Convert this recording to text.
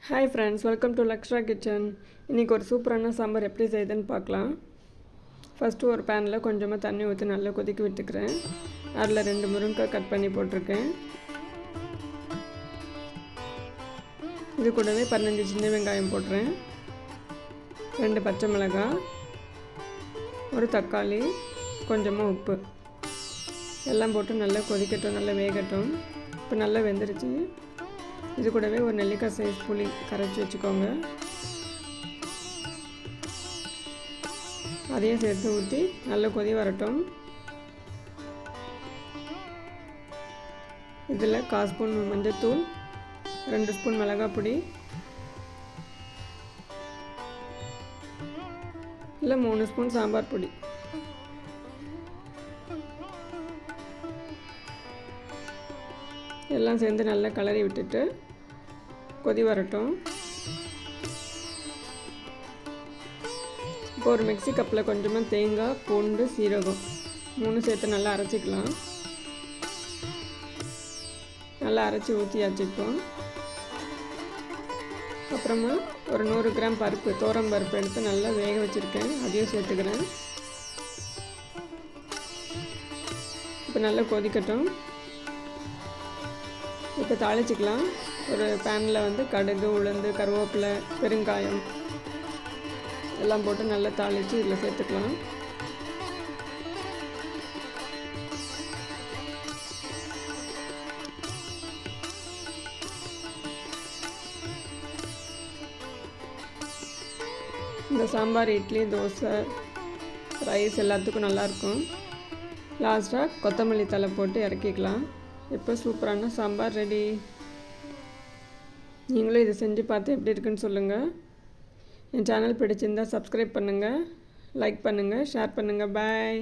Hi friends, welcome to Lakshara kitchen. இன்னைக்கு ஒரு சூப்பரான சாம்பார் எப்படி செய்யுதுன்னு பார்க்கலாம். ஃபர்ஸ்ட் ஒரு panல கொஞ்சமா தண்ணி ஊத்தி நல்லா கொதிக்க விட்டுக்கிறேன். அதுல 2 முருங்கைக்காய் கட் பண்ணி போட்டுருக்கேன். இது கூடவே 15 சின்ன வெங்காயம் போடுறேன். 2 பச்சை மிளகாய், ஒரு தக்காளி, கொஞ்சமா உப்பு. எல்லாம் போட்டு நல்லா கொதிக்கட்டும், நல்லா வேகட்டும். இப்போ நல்லா வெந்திருச்சு. இது கூடவே ஒரு நெல்லிக்காய் சைஸ் புளி கரைச்சி வச்சுக்கோங்க. அதையும் சேர்த்து ஊற்றி நல்ல கொதி வரட்டும். இதில் 1/4 ஸ்பூன் மஞ்சள்தூள், 2 ஸ்பூன் மிளகாய் பொடி, இல்லை 3 ஸ்பூன் சாம்பார் பொடி, எல்லாம் சேர்ந்து நல்லா கலரி விட்டுட்டு கொதி வரட்டும். இப்போ ஒரு மிக்ஸி கப்பில் கொஞ்சமாக தேங்காய், பூண்டு, சீரகம் 3 சேர்த்து நல்லா அரைச்சிக்கலாம். நல்லா அரைச்சி ஊற்றியாச்சு. இப்போ அப்புறமா ஒரு 100 கிராம் பருப்பு, தோரம் பருப்பு எடுத்து நல்லா வேக வச்சுருக்கேன், அதையும் சேர்த்துக்கிறேன். இப்போ நல்லா கொதிக்கட்டும். இப்போ தாளிச்சிக்கலாம். ஒரு பேனில் வந்து கடுகு, உளுந்து, கருவேப்பிலை, பெருங்காயம் எல்லாம் போட்டு நல்லா தாளித்து இதில் சேர்த்துக்கலாம். இந்த சாம்பார் இட்லி, தோசை, ரைஸ் எல்லாத்துக்கும் நல்லாயிருக்கும். லாஸ்ட்டாக கொத்தமல்லி தழை போட்டு இறக்கிக்கலாம். இப்போ சூப்பரான சாம்பார் ரெடி. நீங்களும் இதை செஞ்சு பார்த்து எப்படி இருக்குன்னு சொல்லுங்கள். என் சேனல் பிடிச்சிருந்தால் சப்ஸ்கிரைப் பண்ணுங்கள், லைக் பண்ணுங்கள், ஷேர் பண்ணுங்கள். பாய்.